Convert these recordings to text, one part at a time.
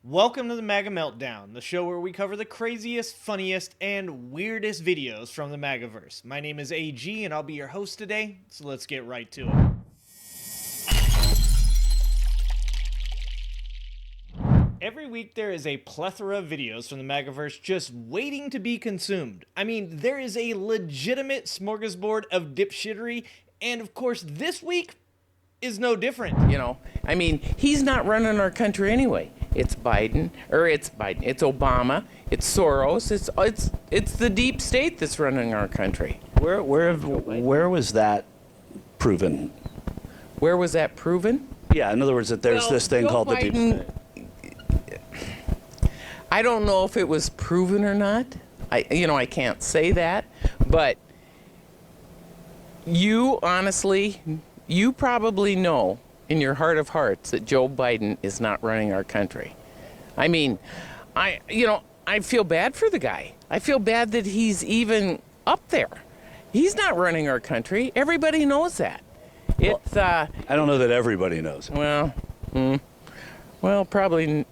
Welcome to the MAGA Meltdown, the show where we cover the craziest, funniest, and weirdest videos from the MAGAverse. My name is AG, and I'll be your host today, so let's get right to it. Every week there is a plethora of videos from the MAGAverse just waiting to be consumed. I mean, there is a legitimate smorgasbord of dipshittery, and of course this week is no different. You know, I mean, he's not running our country anyway. It's it's Obama, it's Soros, it's the deep state that's running our country. Where was that proven? Where was that proven? Yeah, in other words, that there's this thing Joe called the deep Biden, state. I don't know if it was proven or not. I can't say that, but you probably know in your heart of hearts that Joe Biden is not running our country. I mean, I feel bad for the guy. I feel bad that he's even up there. He's not running our country. Everybody knows that. It's I don't know that everybody knows. Well, probably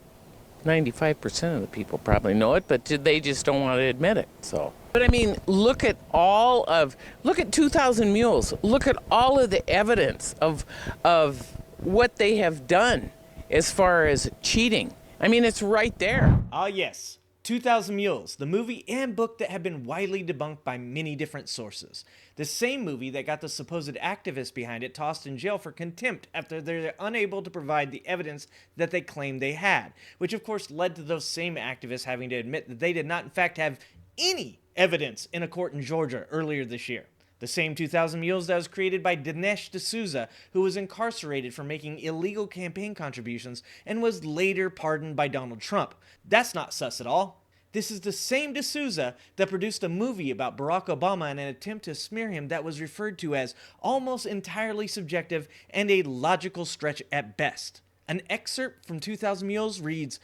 95% of the people probably know it, but they just don't want to admit it. So, but I mean, look at 2,000 Mules. Look at all of the evidence of what they have done as far as cheating. I mean, it's right there. Ah yes, 2,000 Mules, the movie and book that have been widely debunked by many different sources. The same movie that got the supposed activists behind it tossed in jail for contempt after they're unable to provide the evidence that they claimed they had, which of course led to those same activists having to admit that they did not in fact have any evidence in a court in Georgia earlier this year. The same 2,000 Mules that was created by Dinesh D'Souza, who was incarcerated for making illegal campaign contributions and was later pardoned by Donald Trump. That's not sus at all. This is the same D'Souza that produced a movie about Barack Obama in an attempt to smear him that was referred to as almost entirely subjective and a logical stretch at best. An excerpt from 2,000 Mules reads,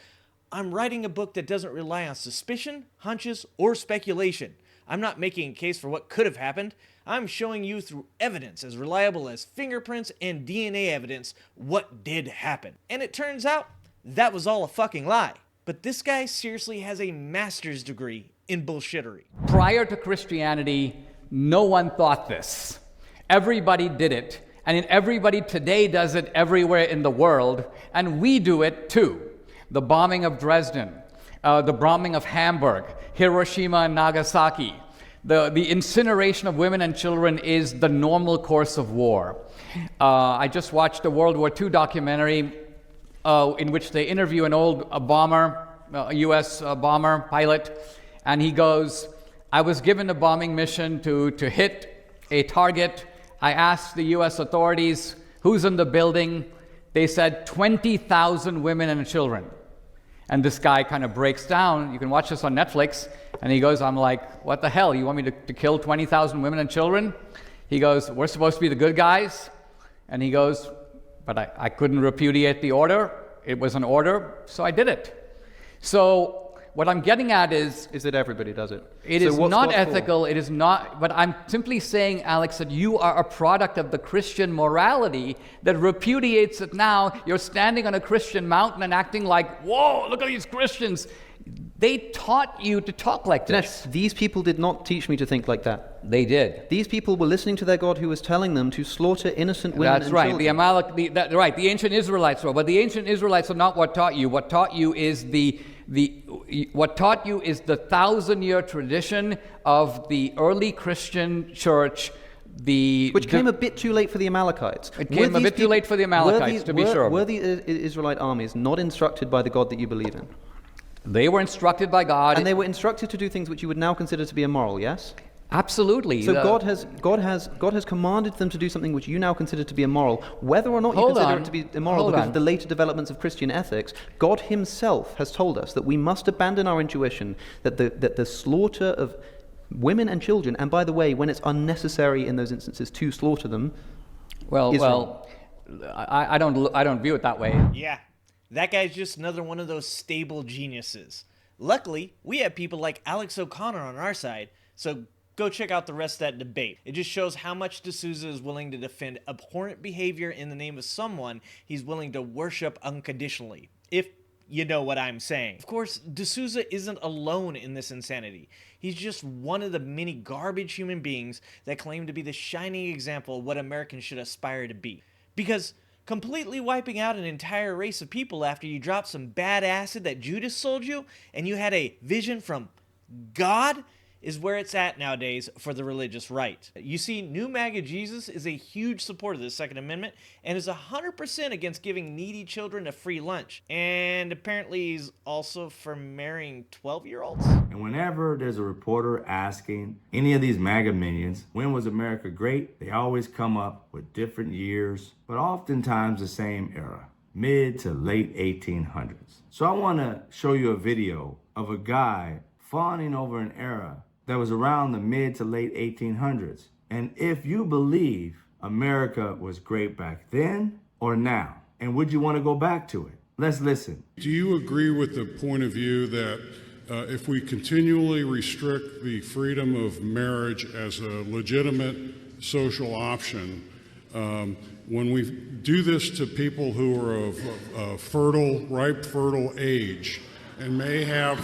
"I'm writing a book that doesn't rely on suspicion, hunches, or speculation. I'm not making a case for what could have happened. I'm showing you through evidence as reliable as fingerprints and DNA evidence what did happen." And it turns out that was all a fucking lie. But this guy seriously has a master's degree in bullshittery. Prior to Christianity, no one thought this. Everybody did it. And everybody today does it everywhere in the world. And we do it too. The bombing of Dresden, the bombing of Hamburg, Hiroshima and Nagasaki. The incineration of women and children is the normal course of war. I just watched a World War II documentary in which they interview an old bomber, a U.S. bomber pilot, and he goes, "I was given a bombing mission to hit a target. I asked the U.S. authorities, who's in the building? They said 20,000 women and children." And this guy kind of breaks down. You can watch this on Netflix. And he goes, I'm like, what the hell? You want me to kill 20,000 women and children? He goes, we're supposed to be the good guys. And he goes, but I couldn't repudiate the order. It was an order, so I did it. So what I'm getting at is that everybody does it. It is not ethical. It is not, but I'm simply saying, Alex, that you are a product of the Christian morality that repudiates it now. You're standing on a Christian mountain and acting like, whoa, look at these Christians. They taught you to talk like this. Dinesh, these people did not teach me to think like that. They did. These people were listening to their God who was telling them to slaughter innocent women and children. That's right. The ancient Israelites were. But the ancient Israelites are not what taught you. What taught you is the 1,000-year tradition of the early Christian church. Which came a bit too late for the Amalekites. It came a bit too late for the Amalekites, to be sure. Were the Israelite armies not instructed by the God that you believe in? They were instructed by God. And they were instructed to do things which you would now consider to be immoral, yes? Absolutely. So God has commanded them to do something which you now consider to be immoral, whether or not you consider it to be immoral because of the later developments of Christian ethics. God himself has told us that we must abandon our intuition that the slaughter of women and children, and by the way, when it's unnecessary in those instances to slaughter them, I don't view it that way. Yeah, that guy's just another one of those stable geniuses. Luckily, we have people like Alex O'Connor on our side, so go check out the rest of that debate. It just shows how much D'Souza is willing to defend abhorrent behavior in the name of someone he's willing to worship unconditionally. If you know what I'm saying. Of course, D'Souza isn't alone in this insanity. He's just one of the many garbage human beings that claim to be the shining example of what Americans should aspire to be. Because completely wiping out an entire race of people after you dropped some bad acid that Judas sold you and you had a vision from God is where it's at nowadays for the religious right. You see, new MAGA Jesus is a huge supporter of the Second Amendment and is 100% against giving needy children a free lunch. And apparently he's also for marrying 12-year-olds. And whenever there's a reporter asking any of these MAGA minions, when was America great? They always come up with different years, but oftentimes the same era, mid to late 1800s. So I want to show you a video of a guy fawning over an era that was around the mid to late 1800s. And if you believe America was great back then or now, and would you want to go back to it? Let's listen. Do you agree with the point of view that if we continually restrict the freedom of marriage as a legitimate social option, when we do this to people who are of ripe fertile age and may have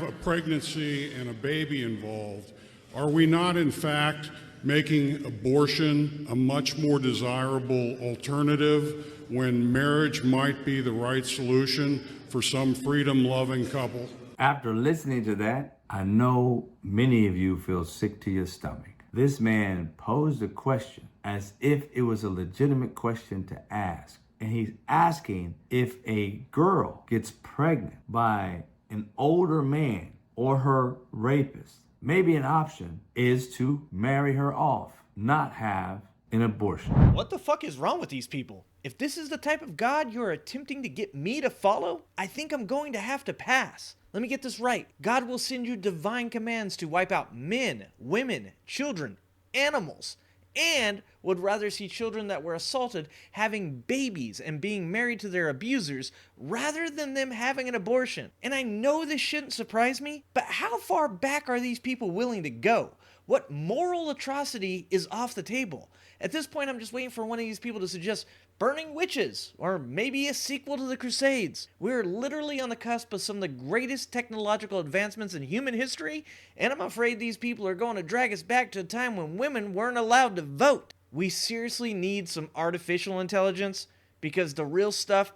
a pregnancy and a baby involved, are we not in fact making abortion a much more desirable alternative when marriage might be the right solution for some freedom-loving couple? After listening to that, I know many of you feel sick to your stomach. This man posed a question as if it was a legitimate question to ask. And he's asking if a girl gets pregnant by an older man or her rapist, maybe an option is to marry her off, not have an abortion. What the fuck is wrong with these people? If this is the type of God you're attempting to get me to follow, I think I'm going to have to pass. Let me get this right. God will send you divine commands to wipe out men, women, children, animals, and would rather see children that were assaulted having babies and being married to their abusers rather than them having an abortion. And I know this shouldn't surprise me, but how far back are these people willing to go? What moral atrocity is off the table? At this point, I'm just waiting for one of these people to suggest burning witches, or maybe a sequel to the Crusades. We're literally on the cusp of some of the greatest technological advancements in human history, and I'm afraid these people are going to drag us back to a time when women weren't allowed to vote. We seriously need some artificial intelligence, because the real stuff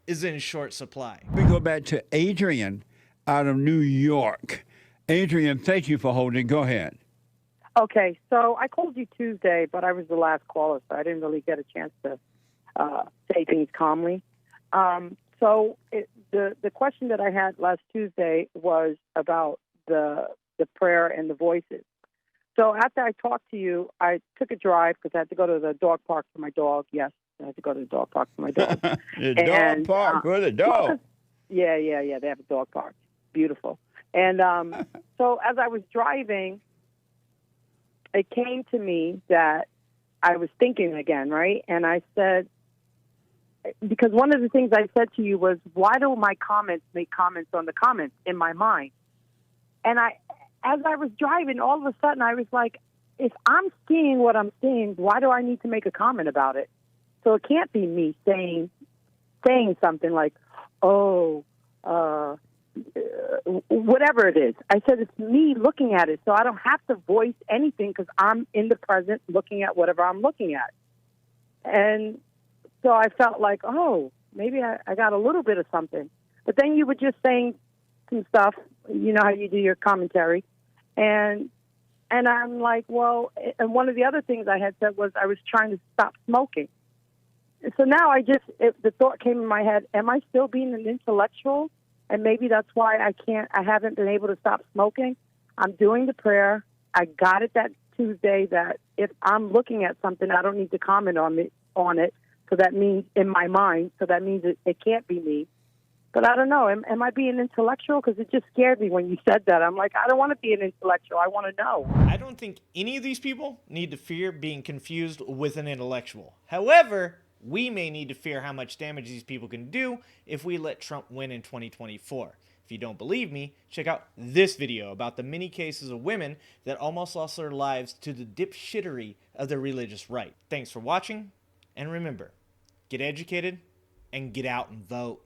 is in short supply. We go back to Adrian out of New York. Adrian, thank you for holding. Go ahead. Okay, so I called you Tuesday, but I was the last caller, so I didn't really get a chance to say things calmly. The question that I had last Tuesday was about the prayer and the voices. So after I talked to you, I took a drive because I had to go to the dog park for my dog. Yes, I had to go to the dog park for my dog. Dog park for the dog. Yeah. They have a dog park. Beautiful. And so as I was driving, it came to me that I was thinking again, right? And I said, because one of the things I said to you was, why do my comments make comments on the comments in my mind? And as I was driving, all of a sudden I was like, if I'm seeing what I'm seeing, why do I need to make a comment about it? So it can't be me saying something like, whatever it is. I said it's me looking at it, so I don't have to voice anything because I'm in the present looking at whatever I'm looking at. And so I felt like, maybe I got a little bit of something. But then you were just saying some stuff, you know how you do your commentary. And I'm like, well, and one of the other things I had said was I was trying to stop smoking. And so now the thought came in my head, am I still being an intellectual? And maybe that's why I haven't been able to stop smoking. I'm doing the prayer. I got it that Tuesday that if I'm looking at something, I don't need to comment on it. So that means in my mind, so that means it can't be me. But I don't know. Am I being intellectual? Because it just scared me when you said that. I'm like, I don't want to be an intellectual. I want to know. I don't think any of these people need to fear being confused with an intellectual. However, we may need to fear how much damage these people can do if we let Trump win in 2024. If you don't believe me, check out this video about the many cases of women that almost lost their lives to the dipshittery of the religious right. Thanks for watching, and remember, get educated and get out and vote.